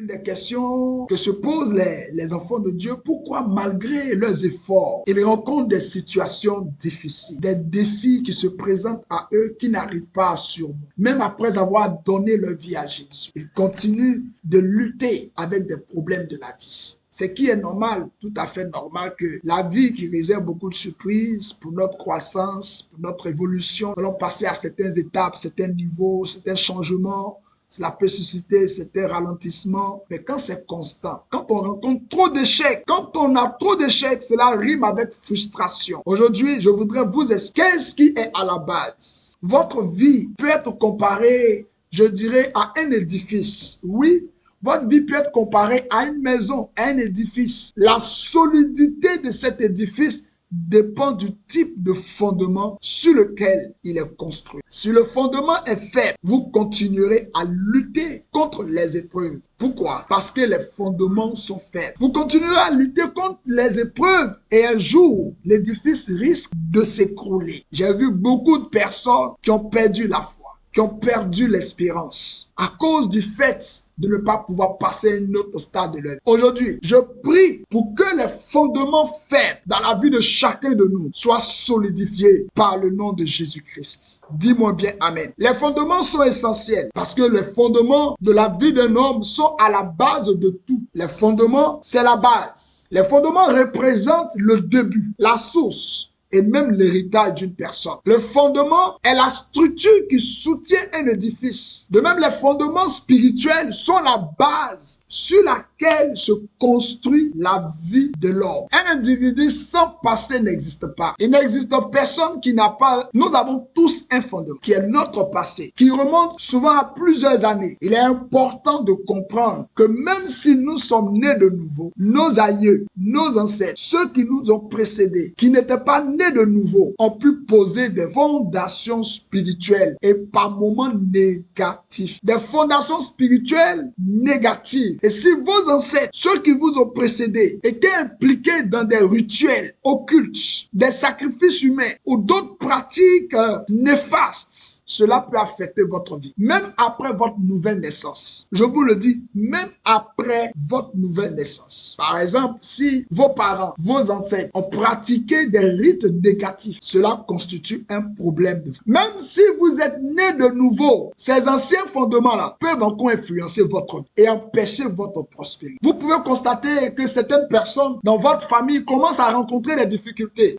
Une des questions que se posent les enfants de Dieu, pourquoi malgré leurs efforts, ils rencontrent des situations difficiles, des défis qui se présentent à eux qui n'arrivent pas à surmonter. Même après avoir donné leur vie à Jésus, ils continuent de lutter avec des problèmes de la vie. Ce qui est normal, tout à fait normal, que la vie qui réserve beaucoup de surprises pour notre croissance, pour notre évolution, nous allons passer à certaines étapes, certains niveaux, certains changements. Cela peut susciter certains ralentissements, mais quand c'est constant, quand on rencontre trop d'échecs, quand on a trop d'échecs, cela rime avec frustration. Aujourd'hui, je voudrais vous expliquer qu'est-ce qui est à la base. Votre vie peut être comparée, je dirais, à un édifice. Oui, votre vie peut être comparée à une maison, à un édifice. La solidité de cet édifice dépend du type de fondement sur lequel il est construit. Si le fondement est faible, vous continuerez à lutter contre les épreuves. Pourquoi? Parce que les fondements sont faibles. Vous continuerez à lutter contre les épreuves et un jour, l'édifice risque de s'écrouler. J'ai vu beaucoup de personnes qui ont perdu la foi, qui ont perdu l'espérance à cause du fait de ne pas pouvoir passer à un autre stade de leur vie. Aujourd'hui, je prie pour que les fondements faibles dans la vie de chacun de nous soient solidifiés par le nom de Jésus-Christ. Dis-moi bien Amen. Les fondements sont essentiels parce que les fondements de la vie d'un homme sont à la base de tout. Les fondements, c'est la base. Les fondements représentent le début, la source et même l'héritage d'une personne. Le fondement est la structure qui soutient un édifice. De même, les fondements spirituels sont la base sur laquelle se construit la vie de l'homme. Un individu sans passé n'existe pas. Il n'existe personne qui n'a pas... Nous avons tous un fondement qui est notre passé, qui remonte souvent à plusieurs années. Il est important de comprendre que même si nous sommes nés de nouveau, nos aïeux, nos ancêtres, ceux qui nous ont précédés, qui n'étaient pas nés de nouveau, ont pu poser des fondations spirituelles et par moments négatifs. Des fondations spirituelles négatives. Et si vos ancêtres, ceux qui vous ont précédés, étaient impliqués dans des rituels occultes, des sacrifices humains ou d'autres pratiques néfastes, cela peut affecter votre vie. Même après votre nouvelle naissance. Je vous le dis, même après votre nouvelle naissance. Par exemple, si vos parents, vos ancêtres ont pratiqué des rites négatifs, cela constitue un problème de vie. Même si vous êtes né de nouveau, ces anciens fondements-là peuvent encore influencer votre vie et empêcher votre prospérité. Vous pouvez constater que certaines personnes dans votre famille commencent à rencontrer des difficultés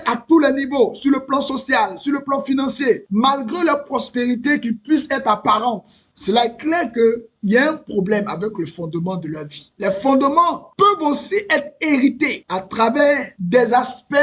à tous les niveaux, sur le plan social, sur le plan financier, malgré leur prospérité qui puisse être apparente. Cela est clair que il y a un problème avec le fondement de leur vie. Les fondements peuvent aussi être hérités à travers des aspects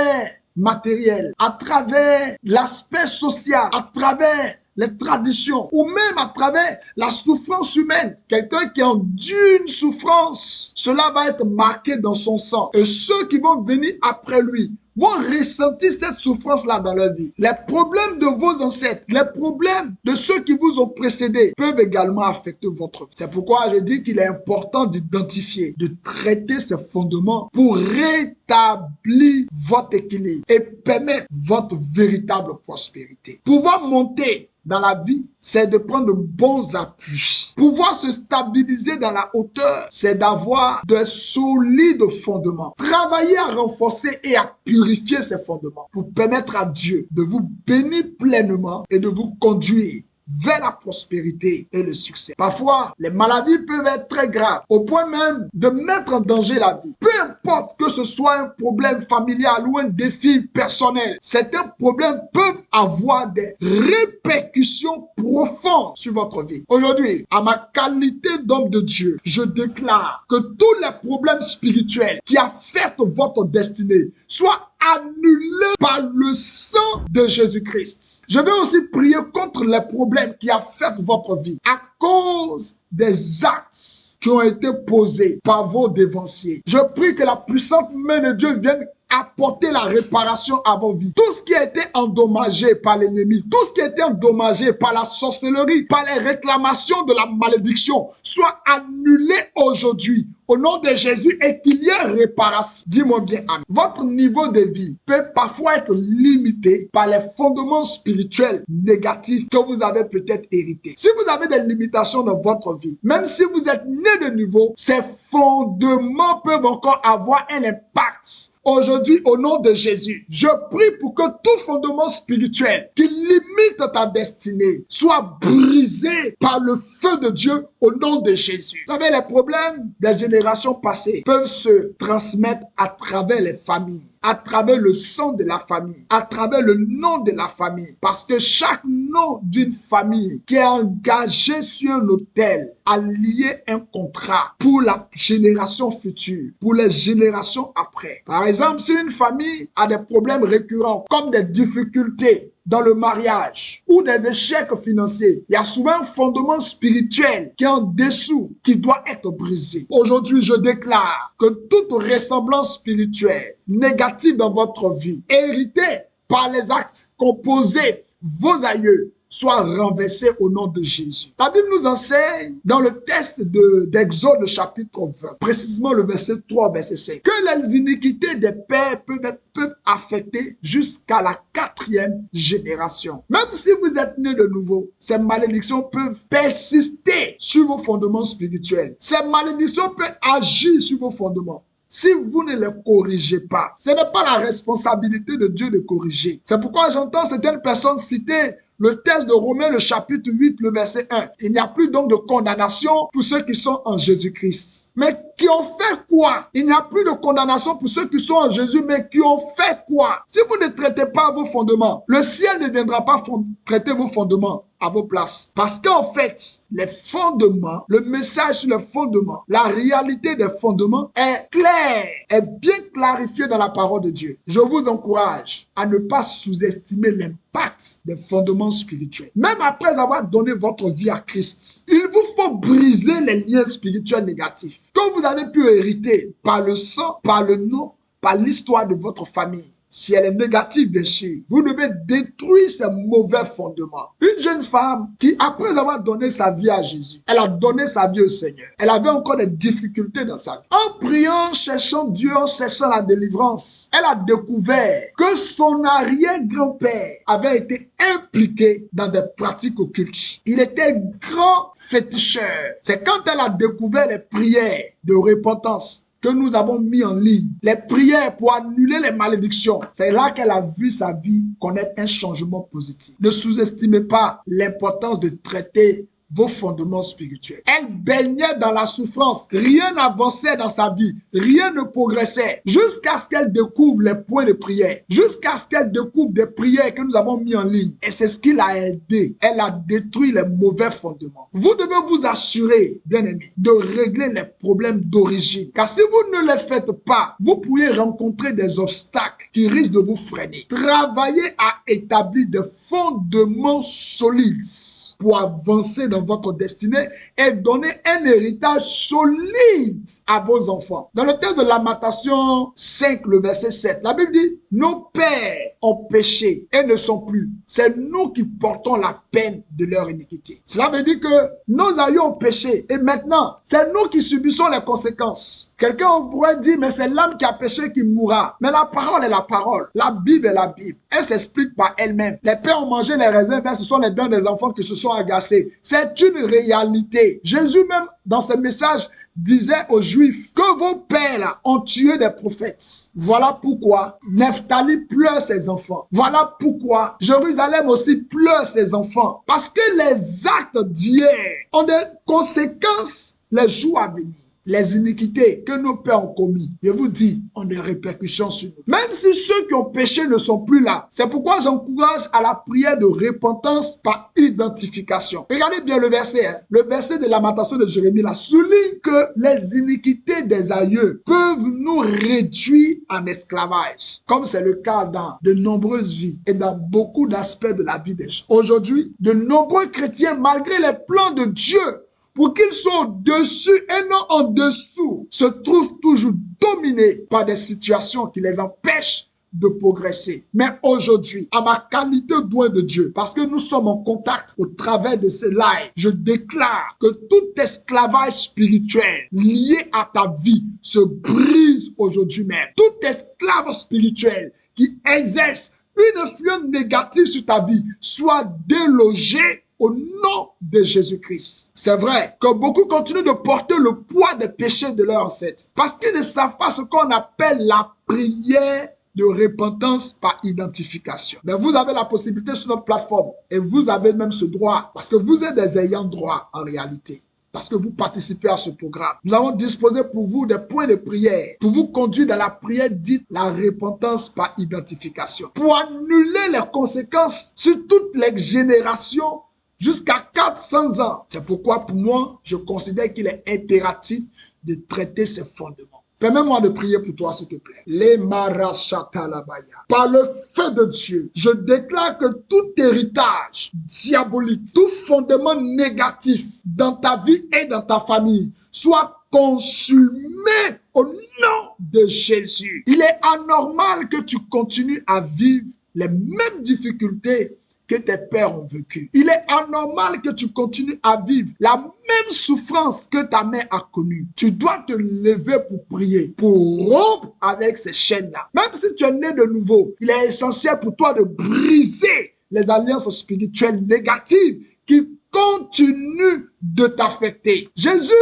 matériels, à travers l'aspect social, à travers les traditions ou même à travers la souffrance humaine. Quelqu'un qui endure une souffrance, cela va être marqué dans son sang. Et ceux qui vont venir après lui vont ressentir cette souffrance-là dans leur vie. Les problèmes de vos ancêtres, les problèmes de ceux qui vous ont précédés peuvent également affecter votre vie. C'est pourquoi je dis qu'il est important d'identifier, de traiter ces fondements pour rétablir votre équilibre et permettre votre véritable prospérité. Pouvoir monter dans la vie, c'est de prendre de bons appuis. Pouvoir se stabiliser dans la hauteur, c'est d'avoir de solides fondements. Travailler à renforcer et à purifier ces fondements pour permettre à Dieu de vous bénir pleinement et de vous conduire vers la prospérité et le succès. Parfois, les maladies peuvent être très graves, au point même de mettre en danger la vie. Peu importe que ce soit un problème familial ou un défi personnel, certains problèmes peuvent avoir des répercussions profondes sur votre vie. Aujourd'hui, à ma qualité d'homme de Dieu, je déclare que tous les problèmes spirituels qui affectent votre destinée soient annulés par le sang de Jésus-Christ. Je vais aussi prier contre les problèmes qui affectent votre vie à cause des actes qui ont été posés par vos dévanciers. Je prie que la puissante main de Dieu vienne apporter la réparation à vos vies. Tout ce qui a été endommagé par l'ennemi, tout ce qui a été endommagé par la sorcellerie, par les réclamations de la malédiction, soit annulé aujourd'hui au nom de Jésus et qu'il y ait réparation. Dis-moi bien, amen. Votre niveau de vie peut parfois être limité par les fondements spirituels négatifs que vous avez peut-être hérités. Si vous avez des limitations dans votre vie, même si vous êtes né de nouveau, ces fondements peuvent encore avoir un impact. Aujourd'hui, au nom de Jésus, je prie pour que tout fondement spirituel qui limite ta destinée soit brisé par le feu de Dieu au nom de Jésus. Vous savez, les problèmes des générations passées peuvent se transmettre à travers les familles, à travers le sang de la famille, à travers le nom de la famille. Parce que chaque nom d'une famille qui est engagé sur un autel a lié un contrat pour la génération future, pour les générations après. Par exemple, si une famille a des problèmes récurrents comme des difficultés dans le mariage ou des échecs financiers, il y a souvent un fondement spirituel qui est en dessous, qui doit être brisé. Aujourd'hui, je déclare que toute ressemblance spirituelle négative dans votre vie, héritée par les actes composés vos aïeux, soit renversé au nom de Jésus. La Bible nous enseigne dans le texte d'Exode chapitre 20, précisément le verset 3, verset 5, que les iniquités des pères peuvent affecter jusqu'à la 4e génération. Même si vous êtes né de nouveau, ces malédictions peuvent persister sur vos fondements spirituels. Ces malédictions peuvent agir sur vos fondements. Si vous ne les corrigez pas, ce n'est pas la responsabilité de Dieu de corriger. C'est pourquoi j'entends certaines personnes citer le texte de Romains, le chapitre 8, le verset 1. Il n'y a plus donc de condamnation pour ceux qui sont en Jésus-Christ. Mais qui ont fait quoi? Il n'y a plus de condamnation pour ceux qui sont en Jésus, mais qui ont fait quoi? Si vous ne traitez pas vos fondements, le ciel ne viendra pas traiter vos fondements à vos places. Parce qu'en fait, les fondements, le message sur les fondements, la réalité des fondements est claire, est bien clarifiée dans la parole de Dieu. Je vous encourage à ne pas sous-estimer l'impact des fondements spirituels. Même après avoir donné votre vie à Christ, il vous faut briser les liens spirituels négatifs que vous avez pu hériter par le sang, par le nom, par l'histoire de votre famille. Si elle est négative, bien sûr, vous devez détruire ces mauvais fondements. Une jeune femme qui, après avoir donné sa vie à Jésus, elle a donné sa vie au Seigneur. Elle avait encore des difficultés dans sa vie. En priant, cherchant Dieu, en cherchant la délivrance, elle a découvert que son arrière-grand-père avait été impliqué dans des pratiques occultes. Il était grand féticheur. C'est quand elle a découvert les prières de repentance que nous avons mis en ligne, les prières pour annuler les malédictions. C'est là qu'elle a vu sa vie connaître un changement positif. Ne sous-estimez pas l'importance de traiter vos fondements spirituels. Elle baignait dans la souffrance. Rien n'avançait dans sa vie. Rien ne progressait. Jusqu'à ce qu'elle découvre les points de prière. Jusqu'à ce qu'elle découvre des prières que nous avons mis en ligne. Et c'est ce qui l'a aidé. Elle a détruit les mauvais fondements. Vous devez vous assurer, bien aimés, de régler les problèmes d'origine. Car si vous ne les faites pas, vous pourriez rencontrer des obstacles qui risquent de vous freiner. Travaillez à établir des fondements solides pour avancer dans votre destinée et donner un héritage solide à vos enfants. Dans le texte de Lamentation 5, le verset 7, la Bible dit, nos pères ont péché et ne sont plus. C'est nous qui portons la peine de leur iniquité. Cela veut dire que nos aïeux ont péché et maintenant, c'est nous qui subissons les conséquences. Quelqu'un pourrait dire, mais c'est l'âme qui a péché qui mourra. Mais la parole est la parole. La Bible est la Bible. Elle s'explique par elle-même. Les pères ont mangé les raisins verts, ce sont les dents des enfants qui se sont agacés. C'est une réalité. Jésus même, dans ce message, disait aux Juifs que vos pères là, ont tué des prophètes. Voilà pourquoi Nephtali pleure ses enfants. Voilà pourquoi Jérusalem aussi pleure ses enfants. Parce que les actes d'hier ont des conséquences les jours à venir. Les iniquités que nos pères ont commis, je vous dis, ont des répercussions sur nous. Même si ceux qui ont péché ne sont plus là. C'est pourquoi j'encourage à la prière de repentance par identification. Regardez bien le verset. Le verset de Lamentation de Jérémie là souligne que les iniquités des aïeux peuvent nous réduire en esclavage. Comme c'est le cas dans de nombreuses vies et dans beaucoup d'aspects de la vie des gens. Aujourd'hui, de nombreux chrétiens, malgré les plans de Dieu, pour qu'ils soient au-dessus et non en dessous, se trouvent toujours dominés par des situations qui les empêchent de progresser. Mais aujourd'hui, à ma qualité d'oint de Dieu, parce que nous sommes en contact au travers de ces lives, je déclare que tout esclavage spirituel lié à ta vie se brise aujourd'hui même. Tout esclave spirituel qui exerce une influence négative sur ta vie soit délogé au nom de Jésus-Christ. C'est vrai que beaucoup continuent de porter le poids des péchés de leurs ancêtres parce qu'ils ne savent pas ce qu'on appelle la prière de repentance par identification. Mais vous avez la possibilité sur notre plateforme et vous avez même ce droit parce que vous êtes des ayants droit en réalité. Parce que vous participez à ce programme. Nous avons disposé pour vous des points de prière pour vous conduire dans la prière dite la repentance par identification. Pour annuler les conséquences sur toutes les générations jusqu'à 400 ans. C'est pourquoi pour moi, je considère qu'il est impératif de traiter ces fondements. Permets-moi de prier pour toi, s'il te plaît. Par le feu de Dieu, je déclare que tout héritage diabolique, tout fondement négatif dans ta vie et dans ta famille soit consumé au nom de Jésus. Il est anormal que tu continues à vivre les mêmes difficultés que tes pères ont vécu. Il est anormal que tu continues à vivre la même souffrance que ta mère a connue. Tu dois te lever pour prier, pour rompre avec ces chaînes-là. Même si tu es né de nouveau, il est essentiel pour toi de briser les alliances spirituelles négatives qui continuent de t'affecter. Jésus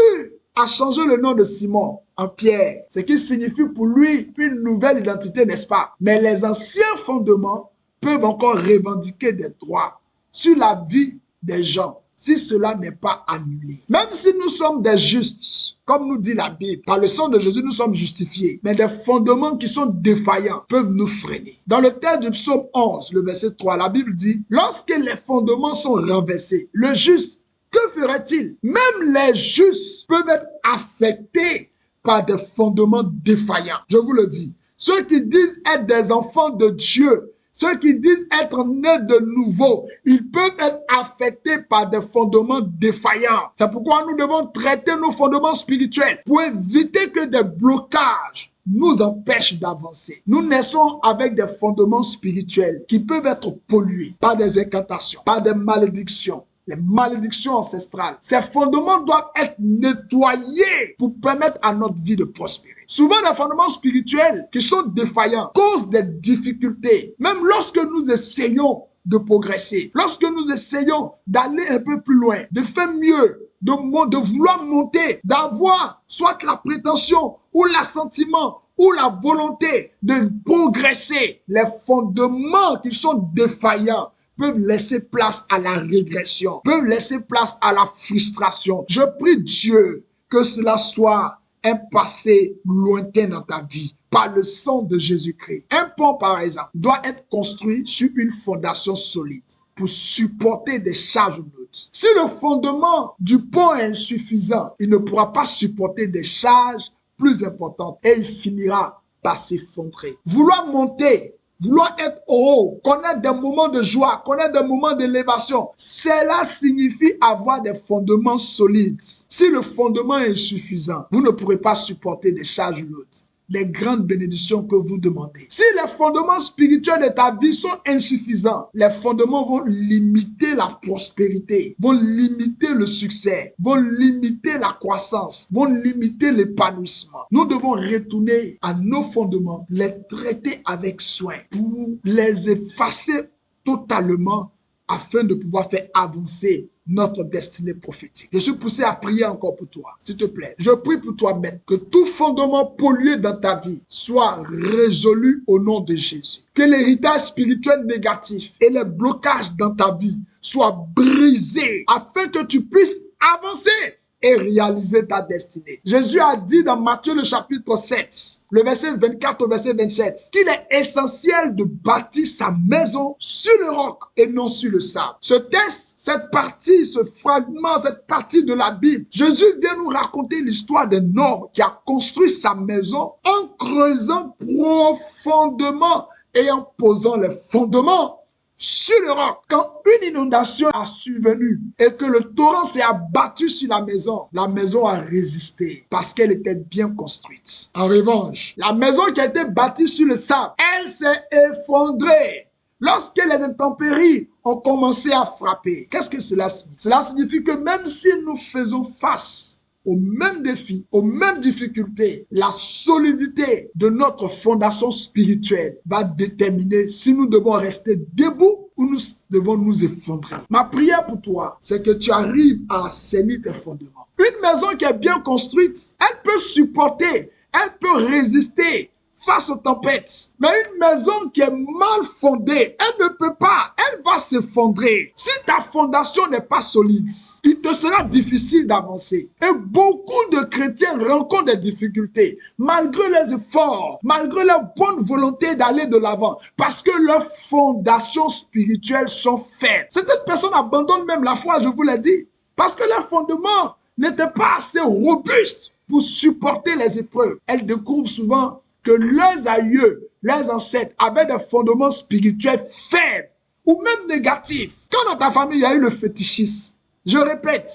a changé le nom de Simon en Pierre, ce qui signifie pour lui une nouvelle identité, n'est-ce pas? Mais les anciens fondements peuvent encore revendiquer des droits sur la vie des gens si cela n'est pas annulé. Même si nous sommes des justes, comme nous dit la Bible, par le sang de Jésus, nous sommes justifiés, mais des fondements qui sont défaillants peuvent nous freiner. Dans le texte du psaume 11, le verset 3, la Bible dit, lorsque les fondements sont renversés, le juste, que ferait-il? Même les justes peuvent être affectés par des fondements défaillants. Je vous le dis, ceux qui disent être des enfants de Dieu, ceux qui disent être nés de nouveau, ils peuvent être affectés par des fondements défaillants. C'est pourquoi nous devons traiter nos fondements spirituels pour éviter que des blocages nous empêchent d'avancer. Nous naissons avec des fondements spirituels qui peuvent être pollués par des incantations, par des malédictions, les malédictions ancestrales. Ces fondements doivent être nettoyés pour permettre à notre vie de prospérer. Souvent, les fondements spirituels qui sont défaillants causent des difficultés. Même lorsque nous essayons de progresser, lorsque nous essayons d'aller un peu plus loin, de faire mieux, de vouloir monter, d'avoir soit la prétention ou l'assentiment ou la volonté de progresser, les fondements qui sont défaillants peuvent laisser place à la régression, peuvent laisser place à la frustration. Je prie Dieu que cela soit un passé lointain dans ta vie par le sang de Jésus-Christ. Un pont, par exemple, doit être construit sur une fondation solide pour supporter des charges lourdes. Si le fondement du pont est insuffisant, il ne pourra pas supporter des charges plus importantes et il finira par s'effondrer. Vouloir monter, vouloir être haut, connaître des moments de joie, connaître des moments d'élévation, cela signifie avoir des fondements solides. Si le fondement est insuffisant, vous ne pourrez pas supporter des charges lourdes, les grandes bénédictions que vous demandez. Si les fondements spirituels de ta vie sont insuffisants, les fondements vont limiter la prospérité, vont limiter le succès, vont limiter la croissance, vont limiter l'épanouissement. Nous devons retourner à nos fondements, les traiter avec soin pour les effacer totalement afin de pouvoir faire avancer notre destinée prophétique. Je suis poussé à prier encore pour toi, s'il te plaît. Je prie pour toi, maître, que tout fondement pollué dans ta vie soit résolu au nom de Jésus. Que l'héritage spirituel négatif et les blocages dans ta vie soient brisés afin que tu puisses avancer et réaliser ta destinée. Jésus a dit dans Matthieu le chapitre 7, le verset 24 au verset 27, qu'il est essentiel de bâtir sa maison sur le roc et non sur le sable. Ce texte, cette partie, ce fragment, cette partie de la Bible, Jésus vient nous raconter l'histoire d'un homme qui a construit sa maison en creusant profondément et en posant les fondements sur le roc. Quand une inondation a survenu et que le torrent s'est abattu sur la maison a résisté parce qu'elle était bien construite. En revanche, la maison qui a été bâtie sur le sable, elle s'est effondrée lorsque les intempéries ont commencé à frapper. Qu'est-ce que cela signifie? Cela signifie que même si nous faisons face aux mêmes défis, aux mêmes difficultés, la solidité de notre fondation spirituelle va déterminer si nous devons rester debout ou nous devons nous effondrer. Ma prière pour toi, c'est que tu arrives à assainir tes fondements. Une maison qui est bien construite, elle peut supporter, elle peut résister face aux tempêtes. Mais une maison qui est mal fondée, elle ne peut pas, elle va s'effondrer. Si ta fondation n'est pas solide, il te sera difficile d'avancer. Et beaucoup de chrétiens rencontrent des difficultés, malgré les efforts, malgré leur bonne volonté d'aller de l'avant, parce que leurs fondations spirituelles sont faibles. Certaines personnes abandonnent même la foi, je vous l'ai dit, parce que leurs fondements n'étaient pas assez robustes pour supporter les épreuves. Elles découvrent souvent que leurs aïeux, leurs ancêtres avaient des fondements spirituels faibles ou même négatifs. Quand dans ta famille, il y a eu le fétichisme, je répète,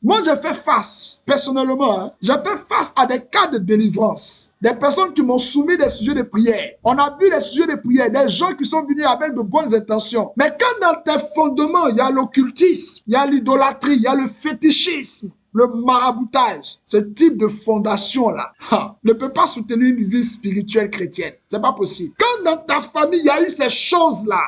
moi j'ai fait face, personnellement, j'ai fait face à des cas de délivrance. Des personnes qui m'ont soumis des sujets de prière. On a vu les sujets de prière, des gens qui sont venus avec de bonnes intentions. Mais quand dans tes fondements, il y a l'occultisme, il y a l'idolâtrie, il y a le fétichisme, le maraboutage, ce type de fondation-là, ne peut pas soutenir une vie spirituelle chrétienne. C'est pas possible. Quand dans ta famille, il y a eu ces choses-là,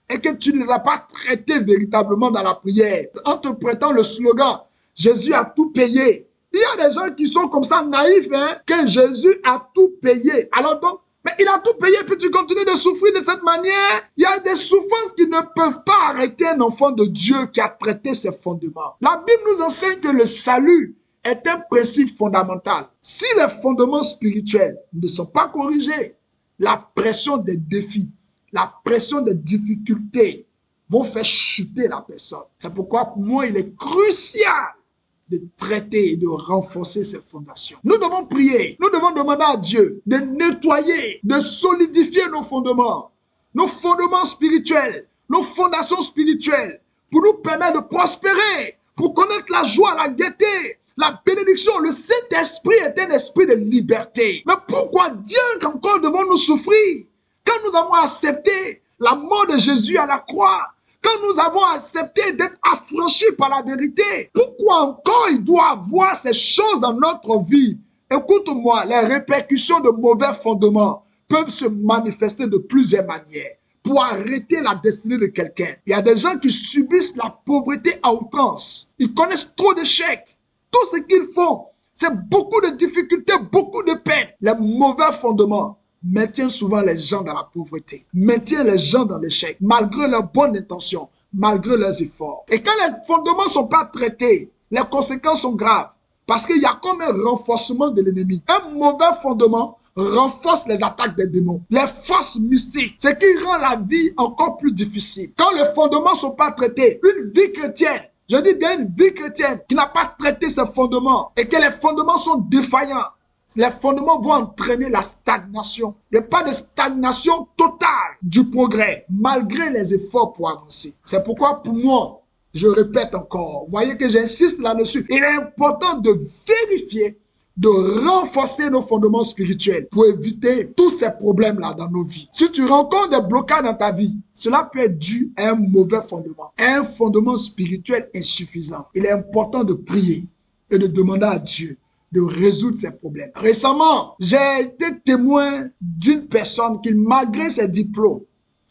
et que tu ne les as pas traitées véritablement dans la prière, en te prêtant le slogan, Jésus a tout payé. Il y a des gens qui sont comme ça naïfs, que Jésus a tout payé. Alors donc, mais il a tout payé, puis tu continues de souffrir de cette manière. Il y a des souffrances qui ne peuvent pas arrêter un enfant de Dieu qui a traité ses fondements. La Bible nous enseigne que le salut est un principe fondamental. Si les fondements spirituels ne sont pas corrigés, la pression des défis, la pression des difficultés vont faire chuter la personne. C'est pourquoi pour moi, il est crucial de traiter et de renforcer ces fondations. Nous devons prier, nous devons demander à Dieu de nettoyer, de solidifier nos fondements spirituels, nos fondations spirituelles, pour nous permettre de prospérer, pour connaître la joie, la gaieté, la bénédiction. Le Saint-Esprit est un esprit de liberté. Mais pourquoi Dieu encore devons-nous souffrir? Quand nous avons accepté la mort de Jésus à la croix, quand nous avons accepté d'être affranchis par la vérité, pourquoi encore il doit avoir ces choses dans notre vie? Écoute-moi, les répercussions de mauvais fondements peuvent se manifester de plusieurs manières pour arrêter la destinée de quelqu'un. Il y a des gens qui subissent la pauvreté à outrance. Ils connaissent trop d'échecs. Tout ce qu'ils font, c'est beaucoup de difficultés, beaucoup de peines. Les mauvais fondements maintient souvent les gens dans la pauvreté, maintient les gens dans l'échec, malgré leurs bonnes intentions, malgré leurs efforts. Et quand les fondements ne sont pas traités, les conséquences sont graves, parce qu'il y a comme un renforcement de l'ennemi. Un mauvais fondement renforce les attaques des démons, les forces mystiques, ce qui rend la vie encore plus difficile. Quand les fondements ne sont pas traités, une vie chrétienne, je dis bien une vie chrétienne qui n'a pas traité ses fondements et que les fondements sont défaillants, les fondements vont entraîner la stagnation. Il n'y a pas de stagnation totale du progrès, malgré les efforts pour avancer. C'est pourquoi pour moi, je répète encore, vous voyez que j'insiste là-dessus, il est important de vérifier, de renforcer nos fondements spirituels pour éviter tous ces problèmes-là dans nos vies. Si tu rencontres des blocages dans ta vie, cela peut être dû à un mauvais fondement, à un fondement spirituel insuffisant. Il est important de prier et de demander à Dieu de résoudre ces problèmes. Récemment, j'ai été témoin d'une personne qui, malgré ses diplômes,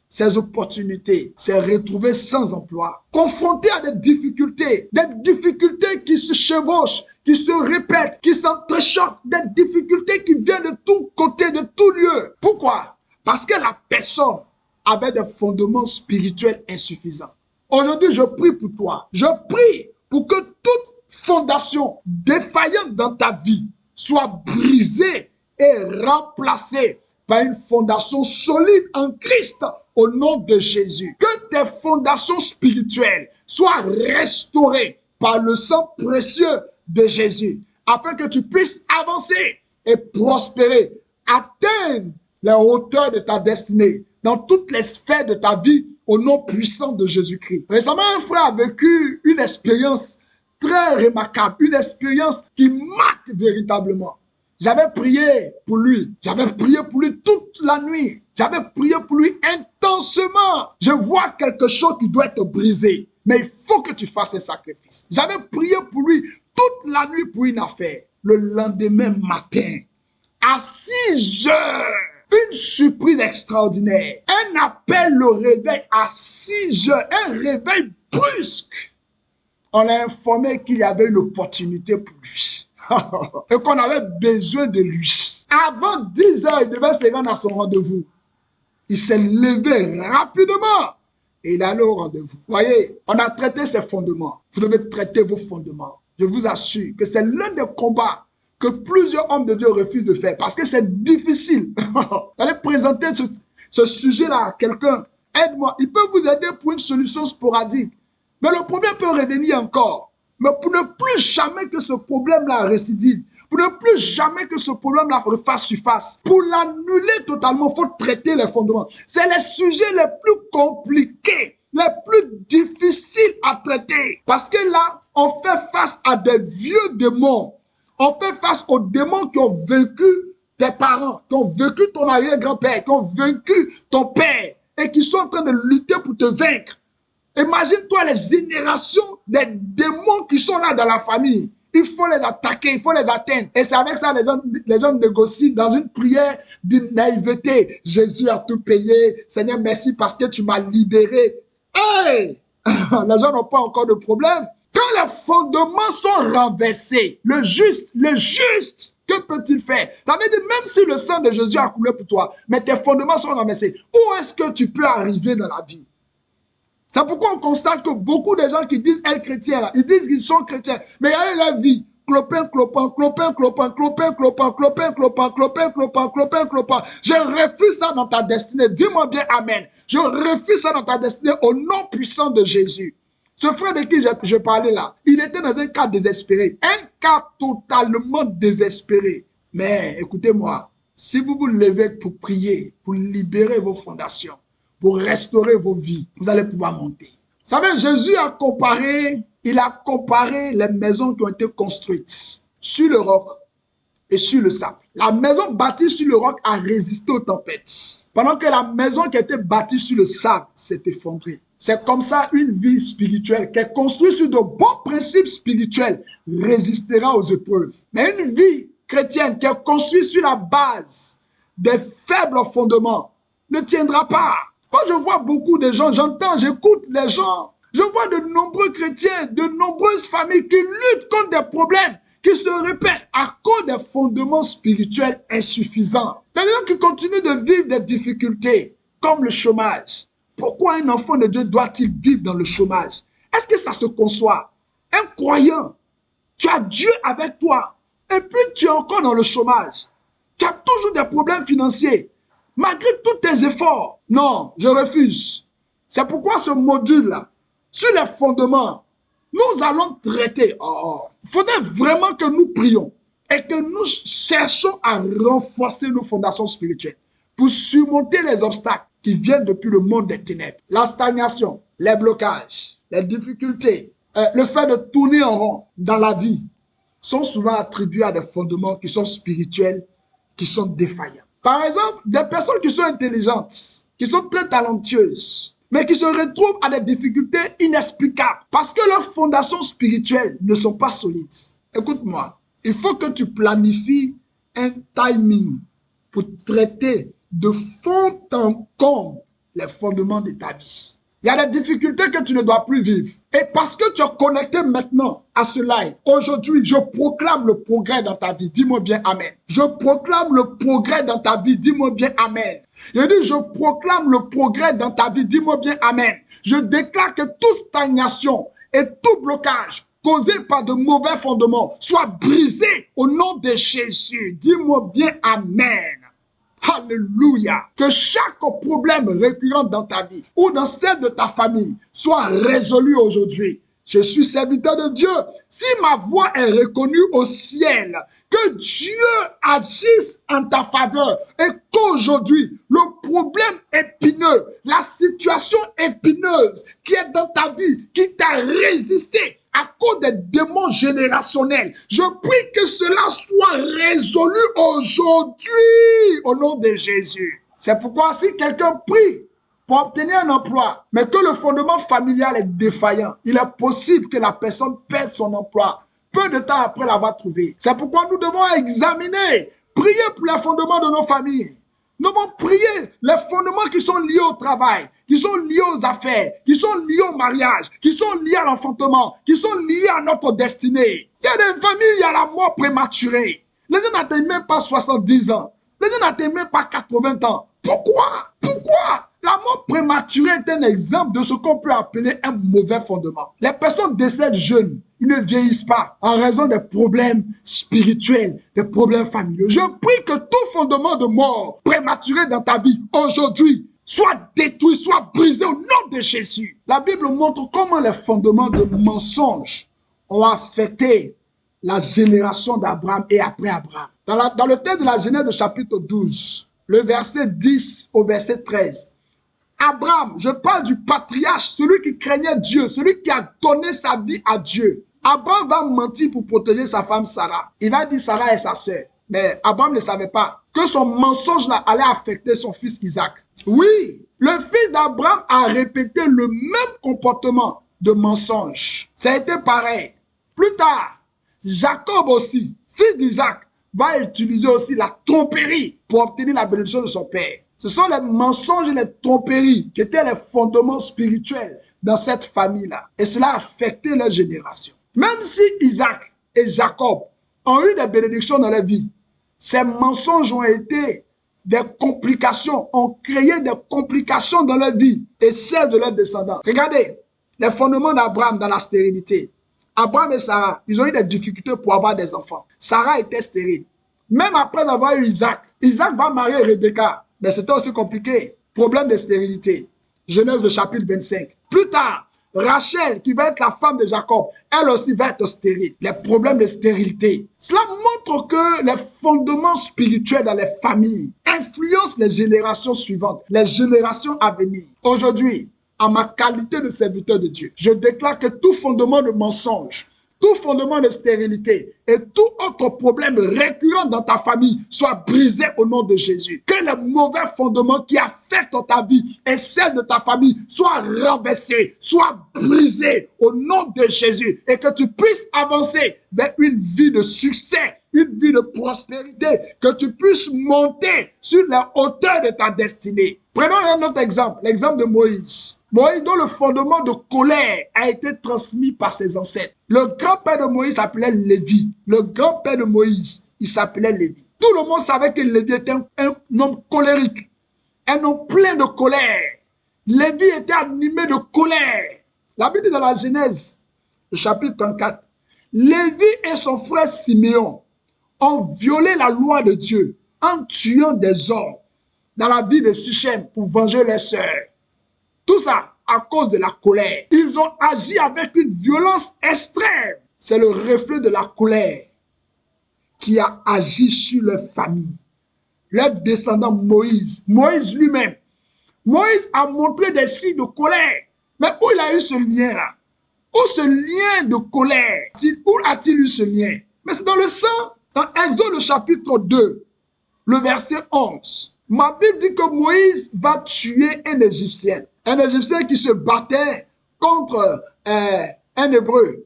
ses opportunités, s'est retrouvée sans emploi, confrontée à des difficultés qui se chevauchent, qui se répètent, qui s'entrechoquent, des difficultés qui viennent de tous côtés, de tous lieux. Pourquoi? Parce que la personne avait des fondements spirituels insuffisants. Aujourd'hui, je prie pour toi. Je prie pour que toute fondation défaillante dans ta vie soit brisée et remplacée par une fondation solide en Christ au nom de Jésus. Que tes fondations spirituelles soient restaurées par le sang précieux de Jésus afin que tu puisses avancer et prospérer, atteindre les hauteurs de ta destinée dans toutes les sphères de ta vie au nom puissant de Jésus-Christ. Récemment, un frère a vécu une expérience très remarquable, une expérience qui marque véritablement. J'avais prié pour lui. J'avais prié pour lui toute la nuit. J'avais prié pour lui intensément. Je vois quelque chose qui doit être brisé. Mais il faut que tu fasses un sacrifice. J'avais prié pour lui toute la nuit pour une affaire. Le lendemain matin, à 6 heures, une surprise extraordinaire. Un appel le réveil à 6 heures. Un réveil brusque. On l'a informé qu'il y avait une opportunité pour lui. Et qu'on avait besoin de lui. Avant 10 heures, il devait se rendre à son rendez-vous. Il s'est levé rapidement et il est allé au rendez-vous. Voyez, on a traité ses fondements. Vous devez traiter vos fondements. Je vous assure que c'est l'un des combats que plusieurs hommes de Dieu refusent de faire parce que c'est difficile. Allez présenter ce sujet-là à quelqu'un. Aide-moi. Il peut vous aider pour une solution sporadique. Mais le problème peut revenir encore. Mais pour ne plus jamais que ce problème-là récidive, pour ne plus jamais que ce problème-là refasse surface, pour l'annuler totalement, il faut traiter les fondements. C'est les sujets les plus compliqués, les plus difficiles à traiter. Parce que là, on fait face à des vieux démons. On fait face aux démons qui ont vaincu tes parents, qui ont vaincu ton arrière-grand-père, qui ont vaincu ton père et qui sont en train de lutter pour te vaincre. Imagine-toi les générations des démons qui sont là dans la famille. Il faut les attaquer, il faut les atteindre. Et c'est avec ça les gens négocient dans une prière d'une naïveté. Jésus a tout payé. Seigneur, merci parce que tu m'as libéré. Hey! Les gens n'ont pas encore de problème. Quand les fondements sont renversés, le juste, que peut-il faire? Ça veut dire même si le sang de Jésus a coulé pour toi, mais tes fondements sont renversés, où est-ce que tu peux arriver dans la vie? C'est pourquoi on constate que beaucoup de gens qui disent être chrétiens, là, ils disent qu'ils sont chrétiens, mais il y a leur vie. Clopin, clopin, clopin, clopin, clopin, clopin, clopin, clopin, clopin, clopin, clopin, clopin. Je refuse ça dans ta destinée. Dis-moi bien Amen. Je refuse ça dans ta destinée au nom puissant de Jésus. Ce frère de qui je parlais là, il était dans un cas désespéré. Un cas totalement désespéré. Mais écoutez-moi, si vous vous levez pour prier, pour libérer vos fondations, pour restaurer vos vies, vous allez pouvoir monter. Vous savez, Jésus a comparé les maisons qui ont été construites sur le roc et sur le sable. La maison bâtie sur le roc a résisté aux tempêtes, pendant que la maison qui a été bâtie sur le sable s'est effondrée. C'est comme ça une vie spirituelle qui est construite sur de bons principes spirituels résistera aux épreuves. Mais une vie chrétienne qui est construite sur la base des faibles fondements ne tiendra pas. Quand je vois beaucoup de gens, j'entends, j'écoute les gens, je vois de nombreux chrétiens, de nombreuses familles qui luttent contre des problèmes qui se répètent à cause des fondements spirituels insuffisants. Des gens qui continuent de vivre des difficultés, comme le chômage. Pourquoi un enfant de Dieu doit-il vivre dans le chômage? Est-ce que ça se conçoit? Un croyant, tu as Dieu avec toi, et puis tu es encore dans le chômage. Tu as toujours des problèmes financiers. Malgré tous tes efforts, non, je refuse. C'est pourquoi ce module-là, sur les fondements, nous allons traiter. Il faudrait vraiment que nous prions et que nous cherchons à renforcer nos fondations spirituelles pour surmonter les obstacles qui viennent depuis le monde des ténèbres. La stagnation, les blocages, les difficultés, le fait de tourner en rond dans la vie sont souvent attribués à des fondements qui sont spirituels, qui sont défaillants. Par exemple, des personnes qui sont intelligentes, qui sont très talentueuses, mais qui se retrouvent à des difficultés inexplicables parce que leurs fondations spirituelles ne sont pas solides. Écoute-moi, il faut que tu planifies un timing pour traiter de fond en comble les fondements de ta vie. Il y a des difficultés que tu ne dois plus vivre. Et parce que tu es connecté maintenant à ce live, aujourd'hui, je proclame le progrès dans ta vie. Dis-moi bien Amen. Je proclame le progrès dans ta vie. Dis-moi bien Amen. Je dis, je proclame le progrès dans ta vie. Dis-moi bien Amen. Je déclare que toute stagnation et tout blocage causé par de mauvais fondements soit brisé au nom de Jésus. Dis-moi bien Amen. Alléluia. Que chaque problème récurrent dans ta vie ou dans celle de ta famille soit résolu aujourd'hui. Je suis serviteur de Dieu. Si ma voix est reconnue au ciel, que Dieu agisse en ta faveur et qu'aujourd'hui, le problème épineux, la situation épineuse qui est dans ta vie, qui t'a résisté à cause des démons générationnels, je prie que cela soit résolu aujourd'hui au nom de Jésus. C'est pourquoi si quelqu'un prie pour obtenir un emploi, mais que le fondement familial est défaillant, il est possible que la personne perde son emploi peu de temps après l'avoir trouvé. C'est pourquoi nous devons examiner, prier pour les fondements de nos familles. Nous devons prier les fondements qui sont liés au travail, qui sont liés aux affaires, qui sont liés au mariage, qui sont liés à l'enfantement, qui sont liés à notre destinée. Il y a des familles, il y a la mort prématurée. Les gens n'atteignent même pas 70 ans. Les gens n'atteignent même pas 80 ans. Pourquoi? Pourquoi? La mort prématurée est un exemple de ce qu'on peut appeler un mauvais fondement. Les personnes décèdent jeunes, ils ne vieillissent pas en raison des problèmes spirituels, des problèmes familiaux. Je prie que tout fondement de mort prématuré dans ta vie aujourd'hui soit détruit, soit brisé au nom de Jésus. La Bible montre comment les fondements de mensonges ont affecté la génération d'Abraham et après Abraham. Dans le texte de la Genèse, chapitre 12, le verset 10 au verset 13, Abraham, je parle du patriarche, celui qui craignait Dieu, celui qui a donné sa vie à Dieu. Abraham va mentir pour protéger sa femme Sarah. Il va dire Sarah est sa sœur. Mais Abraham ne savait pas que son mensonge allait affecter son fils Isaac. Oui, le fils d'Abraham a répété le même comportement de mensonge. Ça a été pareil. Plus tard, Jacob aussi, fils d'Isaac, va utiliser aussi la tromperie pour obtenir la bénédiction de son père. Ce sont les mensonges et les tromperies qui étaient les fondements spirituels dans cette famille-là. Et cela a affecté leur génération. Même si Isaac et Jacob ont eu des bénédictions dans leur vie, ces mensonges ont été des complications, ont créé des complications dans leur vie et celles de leurs descendants. Regardez, les fondements d'Abraham dans la stérilité. Abraham et Sarah, ils ont eu des difficultés pour avoir des enfants. Sarah était stérile. Même après avoir eu Isaac, Isaac va marier Rebecca. Mais c'était aussi compliqué. Problème de stérilité. Genèse le chapitre 25. Plus tard, Rachel, qui va être la femme de Jacob, elle aussi va être stérile. Les problèmes de stérilité. Cela montre que les fondements spirituels dans les familles influencent les générations suivantes, les générations à venir. Aujourd'hui, en ma qualité de serviteur de Dieu, je déclare que tout fondement de mensonge, tout fondement de stérilité et tout autre problème récurrent dans ta famille soit brisé au nom de Jésus. Que les mauvais fondements qui affectent ta vie et celle de ta famille soient renversés, soient brisés au nom de Jésus et que tu puisses avancer vers une vie de succès, une vie de prospérité, que tu puisses monter sur la hauteur de ta destinée. Prenons un autre exemple, l'exemple de Moïse. Moïse, dont le fondement de colère a été transmis par ses ancêtres. Le grand-père de Moïse s'appelait Lévi. Le grand-père de Moïse, il s'appelait Lévi. Tout le monde savait que Lévi était un homme colérique, un homme plein de colère. Lévi était animé de colère. La Bible dit dans la Genèse, le chapitre 34, Lévi et son frère Siméon ont violé la loi de Dieu en tuant des hommes dans la ville de Sichem pour venger leurs sœurs. Tout ça à cause de la colère. Ils ont agi avec une violence extrême. C'est le reflet de la colère qui a agi sur leur famille. Leur descendant Moïse, Moïse lui-même. Moïse a montré des signes de colère. Mais où il a eu ce lien-là? Où ce lien de colère? Où a-t-il eu ce lien? Mais c'est dans le sang. Dans Exode le chapitre 2, le verset 11. Ma Bible dit que Moïse va tuer un Égyptien. Un Égyptien qui se battait contre un Hébreu.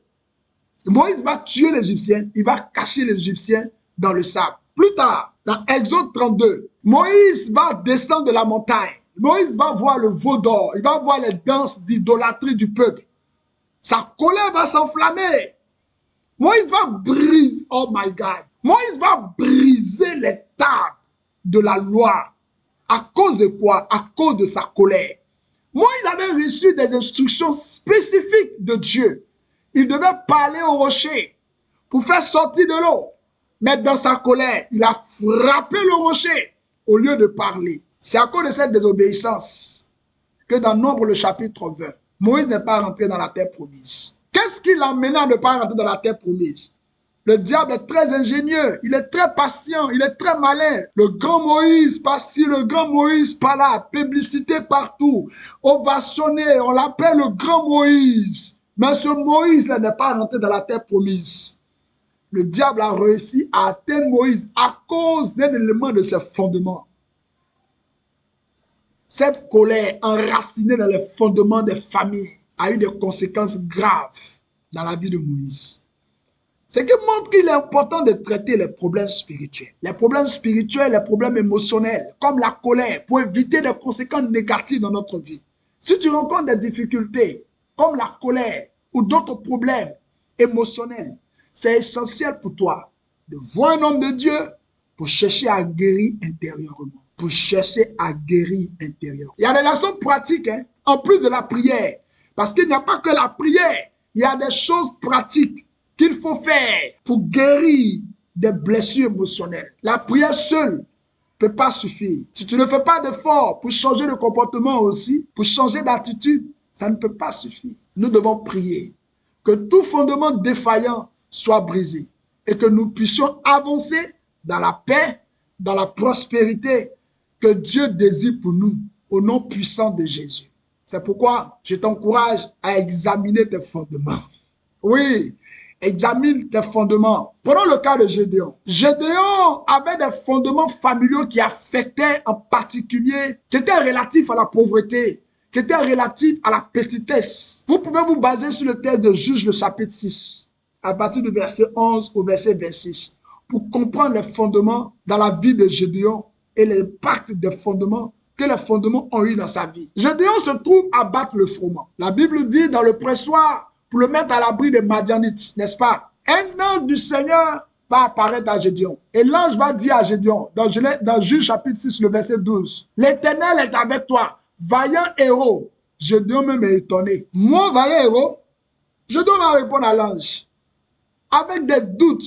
Moïse va tuer l'Égyptien. Il va cacher l'Égyptien dans le sable. Plus tard, dans Exode 32, Moïse va descendre de la montagne. Moïse va voir le veau d'or. Il va voir les danses d'idolâtrie du peuple. Sa colère va s'enflammer. Moïse va briser, oh my God. Moïse va briser les tables de la loi. À cause de quoi? À cause de sa colère. Moïse avait reçu des instructions spécifiques de Dieu. Il devait parler au rocher pour faire sortir de l'eau. Mais dans sa colère, il a frappé le rocher au lieu de parler. C'est à cause de cette désobéissance que dans Nombre le chapitre 20, Moïse n'est pas rentré dans la terre promise. Qu'est-ce qui l'emmène à ne pas rentrer dans la terre promise? Le diable est très ingénieux, il est très patient, il est très malin. Le grand Moïse par-ci, le grand Moïse par-là, publicité partout, ovationné, on l'appelle le grand Moïse. Mais ce Moïse-là n'est pas rentré dans la terre promise. Le diable a réussi à atteindre Moïse à cause d'un élément de ses fondements. Cette colère enracinée dans les fondements des familles a eu des conséquences graves dans la vie de Moïse. Ce qui montre qu'il est important de traiter les problèmes spirituels. Les problèmes spirituels, les problèmes émotionnels, comme la colère, pour éviter des conséquences négatives dans notre vie. Si tu rencontres des difficultés, comme la colère ou d'autres problèmes émotionnels, c'est essentiel pour toi de voir un homme de Dieu pour chercher à guérir intérieurement. Pour chercher à guérir intérieurement. Il y a des actions pratiques, en plus de la prière. Parce qu'il n'y a pas que la prière, il y a des choses pratiques qu'il faut faire pour guérir des blessures émotionnelles. La prière seule ne peut pas suffire. Si tu ne fais pas d'effort pour changer de comportement aussi, pour changer d'attitude, ça ne peut pas suffire. Nous devons prier que tout fondement défaillant soit brisé et que nous puissions avancer dans la paix, dans la prospérité que Dieu désire pour nous au nom puissant de Jésus. C'est pourquoi je t'encourage à examiner tes fondements. Oui, examine tes fondements. Prenons le cas de Gédéon. Gédéon avait des fondements familiaux qui affectaient en particulier, qui étaient relatifs à la pauvreté, qui étaient relatifs à la petitesse. Vous pouvez vous baser sur le texte de Juges, le chapitre 6, à partir du verset 11 au verset 26, pour comprendre les fondements dans la vie de Gédéon et l'impact des fondements que les fondements ont eu dans sa vie. Gédéon se trouve à battre le froment. La Bible dit dans le pressoir, pour le mettre à l'abri des Madianites, n'est-ce pas? Un ange du Seigneur va apparaître à Gédéon. Et l'ange va dire à Gédéon, dans Juge chapitre 6, le verset 12, « L'Éternel est avec toi, vaillant héros. » Gédéon même est étonné. Moi, vaillant héros, Gédéon va répondre à l'ange, avec des doutes.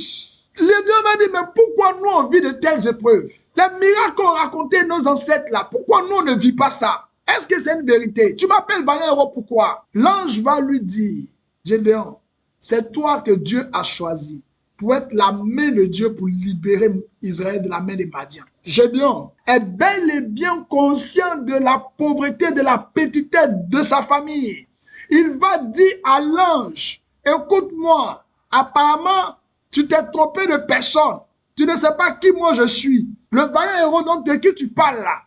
Le Dieu m'a dit, mais pourquoi nous on vit de telles épreuves? Les miracles qu'ont raconté nos ancêtres là, pourquoi nous on ne vit pas ça? Est-ce que c'est une vérité? Tu m'appelles vaillant héros, pourquoi? L'ange va lui dire, Gédéon, c'est toi que Dieu a choisi pour être la main de Dieu pour libérer Israël de la main des Madians. Gédéon est bel et bien conscient de la pauvreté, de la petitesse de sa famille. Il va dire à l'ange, écoute-moi, apparemment, tu t'es trompé de personne. Tu ne sais pas qui moi je suis. Le vaillant héros donc de qui tu parles là.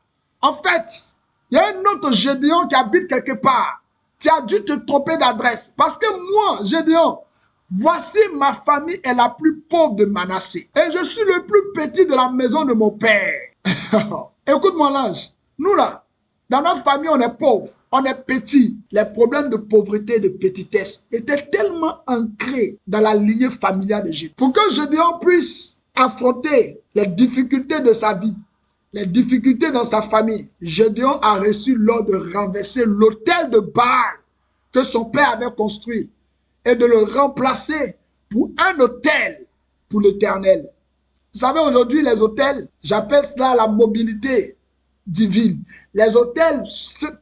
En fait, il y a un autre Gédéon qui habite quelque part. Tu as dû te tromper d'adresse. Parce que moi, Gédéon, voici ma famille est la plus pauvre de Manassé. Et je suis le plus petit de la maison de mon père. Écoute-moi l'ange. Nous là, dans notre famille, on est pauvre, on est petit. Les problèmes de pauvreté et de petitesse étaient tellement ancrés dans la lignée familiale de Gédéon. Pour que Gédéon puisse affronter les difficultés de sa vie, les difficultés dans sa famille, Gédéon a reçu l'ordre de renverser l'autel de Baal que son père avait construit et de le remplacer pour un autel pour l'Éternel. Vous savez, aujourd'hui, les autels, j'appelle cela la mobilité divine. Les autels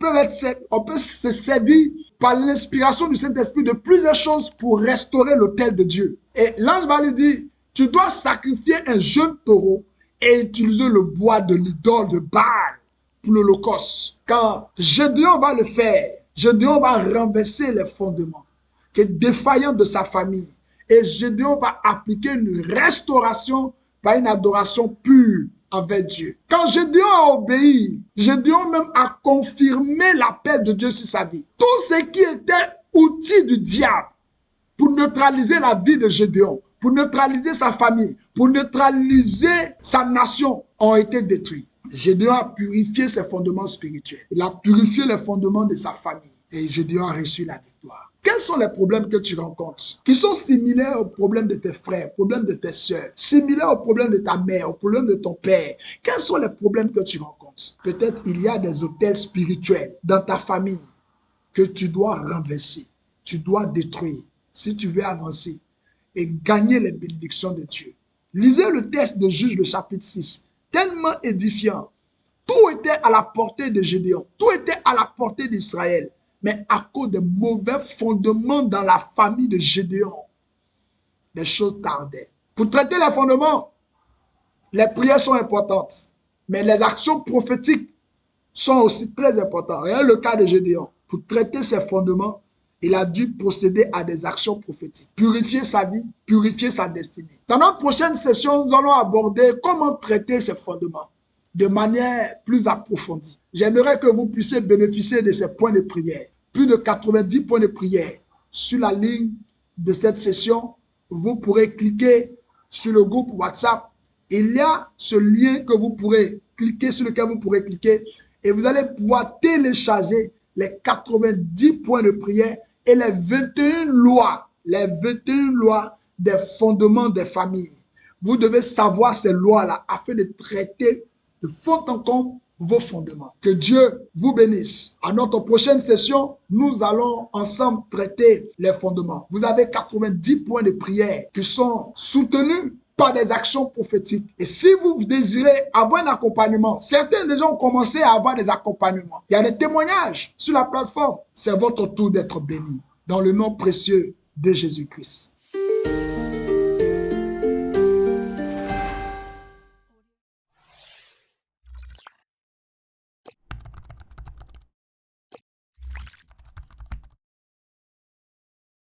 peuvent être, on peut se servir par l'inspiration du Saint-Esprit de plusieurs choses pour restaurer l'autel de Dieu. Et l'ange va lui dire, tu dois sacrifier un jeune taureau et utiliser le bois de l'idole de Baal pour l'Holocauste. Quand Gédéon va le faire, Gédéon va renverser les fondements qui est défaillant de sa famille. Et Gédéon va appliquer une restauration par une adoration pure envers Dieu. Quand Gédéon a obéi, Gédéon même a confirmé l'appel de Dieu sur sa vie. Tout ce qui était outil du diable pour neutraliser la vie de Gédéon, pour neutraliser sa famille, pour neutraliser sa nation, ont été détruits. Gédéon a purifié ses fondements spirituels. Il a purifié les fondements de sa famille. Et Gédéon a reçu la victoire. Quels sont les problèmes que tu rencontres qui sont similaires aux problèmes de tes frères, aux problèmes de tes sœurs, similaires aux problèmes de ta mère, aux problèmes de ton père? Quels sont les problèmes que tu rencontres? Peut-être il y a des autels spirituels dans ta famille que tu dois renverser, tu dois détruire si tu veux avancer et gagner les bénédictions de Dieu. Lisez le texte de Juges, le chapitre 6, tellement édifiant. Tout était à la portée de Gédéon, tout était à la portée d'Israël. Mais à cause des mauvais fondements dans la famille de Gédéon, les choses tardaient. Pour traiter les fondements, les prières sont importantes, mais les actions prophétiques sont aussi très importantes. Regardez le cas de Gédéon. Pour traiter ses fondements, il a dû procéder à des actions prophétiques, purifier sa vie, purifier sa destinée. Dans notre prochaine session, nous allons aborder comment traiter ces fondements de manière plus approfondie. J'aimerais que vous puissiez bénéficier de ces points de prière. Plus de 90 points de prière sur la ligne de cette session. Vous pourrez cliquer sur le groupe WhatsApp. Il y a ce lien que vous pourrez cliquer, sur lequel vous pourrez cliquer, et vous allez pouvoir télécharger les 90 points de prière et les 21 lois des fondements des familles. Vous devez savoir ces lois-là afin de traiter de fond en comble vos fondements. Que Dieu vous bénisse. À notre prochaine session, nous allons ensemble traiter les fondements. Vous avez 90 points de prière qui sont soutenus par des actions prophétiques. Et si vous désirez avoir un accompagnement, certains déjà ont commencé à avoir des accompagnements. Il y a des témoignages sur la plateforme. C'est votre tour d'être béni. Dans le nom précieux de Jésus-Christ.